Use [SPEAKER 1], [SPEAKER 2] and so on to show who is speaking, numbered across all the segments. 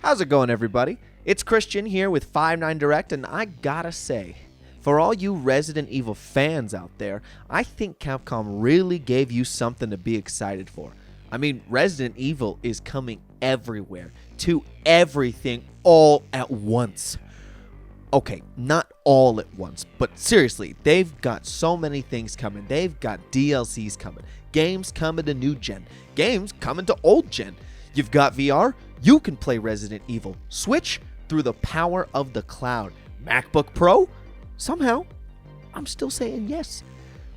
[SPEAKER 1] How's it going, everybody? It's Christian here with 5-9 Direct, and I gotta say, for all you Resident Evil fans out there, I think Capcom really gave you something to be excited for. I mean, Resident Evil is coming everywhere, to everything, all at once. Okay, not all at once, but seriously, they've got so many things coming. They've got DLCs coming, games coming to new gen, games coming to old gen. You've got VR, you can play Resident Evil. Switch through the power of the cloud. MacBook Pro? Somehow, I'm still saying yes.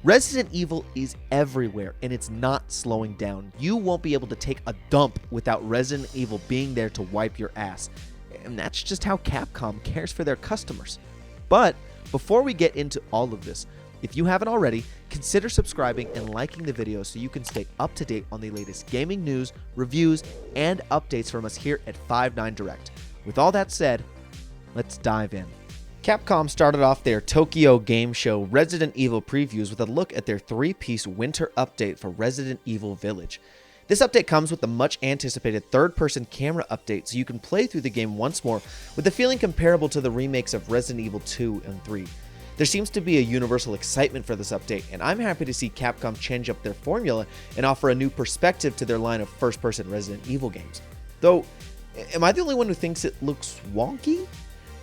[SPEAKER 1] Resident Evil is everywhere, and it's not slowing down. You won't be able to take a dump without Resident Evil being there to wipe your ass. And that's just how Capcom cares for their customers. But before we get into all of this, if you haven't already, consider subscribing and liking the video so you can stay up to date on the latest gaming news, reviews, and updates from us here at 5-9 Direct. With all that said, let's dive in. Capcom started off their Tokyo Game Show Resident Evil previews with a look at their 3-piece winter update for Resident Evil Village. This update comes with the much anticipated third-person camera update so you can play through the game once more with a feeling comparable to the remakes of Resident Evil 2 and 3. There seems to be a universal excitement for this update, and I'm happy to see Capcom change up their formula and offer a new perspective to their line of first-person Resident Evil games. Though, am I the only one who thinks it looks wonky?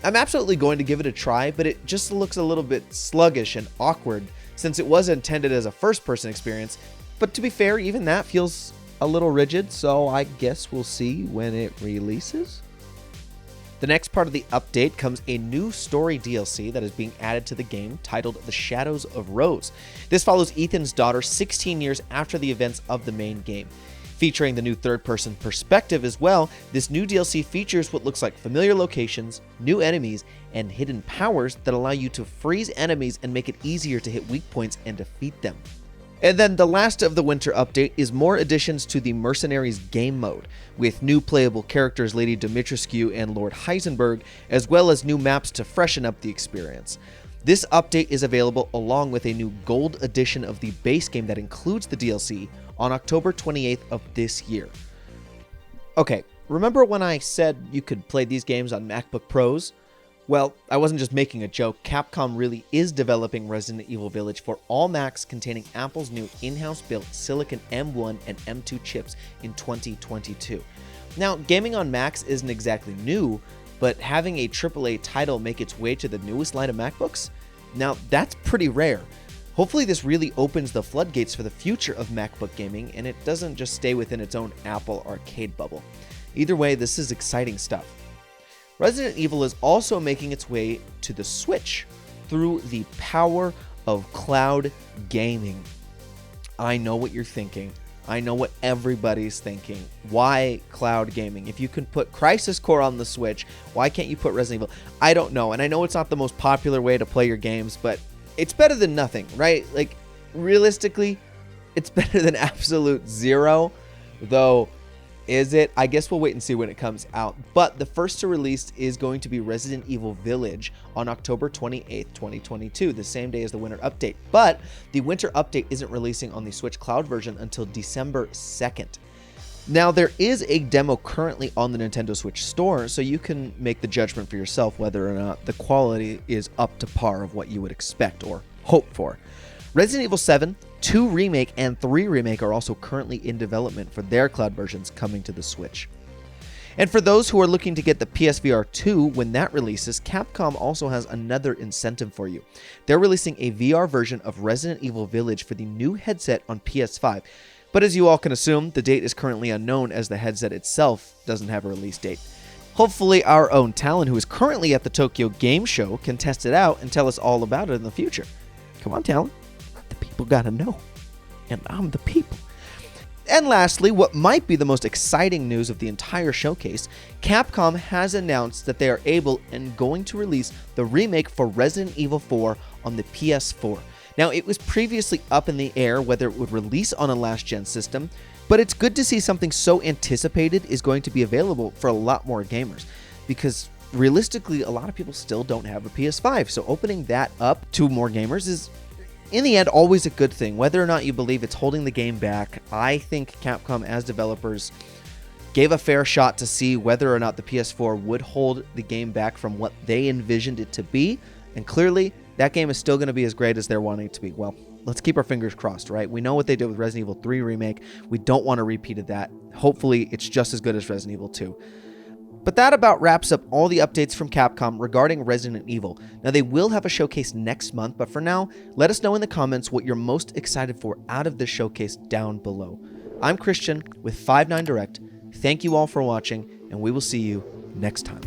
[SPEAKER 1] I'm absolutely going to give it a try, but it just looks a little bit sluggish and awkward since it was intended as a first-person experience. But to be fair, even that feels a little rigid, so I guess we'll see when it releases. The next part of the update comes a new story DLC that is being added to the game titled The Shadows of Rose. This follows Ethan's daughter 16 years after the events of the main game. Featuring the new third-person perspective as well, this new DLC features what looks like familiar locations, new enemies, and hidden powers that allow you to freeze enemies and make it easier to hit weak points and defeat them. And then the last of the winter update is more additions to the Mercenaries game mode, with new playable characters Lady Dimitrescu and Lord Heisenberg, as well as new maps to freshen up the experience. This update is available along with a new gold edition of the base game that includes the DLC on October 28th of this year. Okay, remember when I said you could play these games on MacBook Pros? Well, I wasn't just making a joke. Capcom really is developing Resident Evil Village for all Macs containing Apple's new in-house built Silicon M1 and M2 chips in 2022. Now, gaming on Macs isn't exactly new, but having a AAA title make its way to the newest line of MacBooks? Now, that's pretty rare. Hopefully this really opens the floodgates for the future of MacBook gaming, and it doesn't just stay within its own Apple arcade bubble. Either way, this is exciting stuff. Resident Evil is also making its way to the Switch through the power of cloud gaming. I know what you're thinking. I know what everybody's thinking. Why cloud gaming? If you can put Crisis Core on the Switch, why can't you put Resident Evil? I don't know, and I know it's not the most popular way to play your games, but it's better than nothing, right? Like, realistically, it's better than absolute zero, though. Is it? I guess we'll wait and see when it comes out. But the first to release is going to be Resident Evil Village on October 28th, 2022, the same day as the winter update. But the winter update isn't releasing on the Switch Cloud version until December 2nd. Now, there is a demo currently on the Nintendo Switch store, so you can make the judgment for yourself whether or not the quality is up to par of what you would expect or hope for. Resident Evil 7, 2 Remake, and 3 Remake are also currently in development for their cloud versions coming to the Switch. And for those who are looking to get the PSVR 2 when that releases, Capcom also has another incentive for you. They're releasing a VR version of Resident Evil Village for the new headset on PS5. But as you all can assume, the date is currently unknown as the headset itself doesn't have a release date. Hopefully our own Talon, who is currently at the Tokyo Game Show, can test it out and tell us all about it in the future. Come on, Talon. The people gotta know. And I'm the people. And lastly, what might be the most exciting news of the entire showcase, Capcom has announced that they are able and going to release the remake for Resident Evil 4 on the PS4. Now, it was previously up in the air whether it would release on a last-gen system, but it's good to see something so anticipated is going to be available for a lot more gamers, because realistically, a lot of people still don't have a PS5, so opening that up to more gamers is, in the end, always a good thing. Whether or not you believe it's holding the game back, I think Capcom as developers gave a fair shot to see whether or not the PS4 would hold the game back from what they envisioned it to be, and clearly that game is still going to be as great as they're wanting it to be. Well, let's keep our fingers crossed, right? We know what they did with Resident Evil 3 Remake. We don't want a repeat of that. Hopefully, it's just as good as Resident Evil 2. But that about wraps up all the updates from Capcom regarding Resident Evil. Now, they will have a showcase next month, but for now, let us know in the comments what you're most excited for out of this showcase down below. I'm Christian with 59 Direct. Thank you all for watching, and we will see you next time.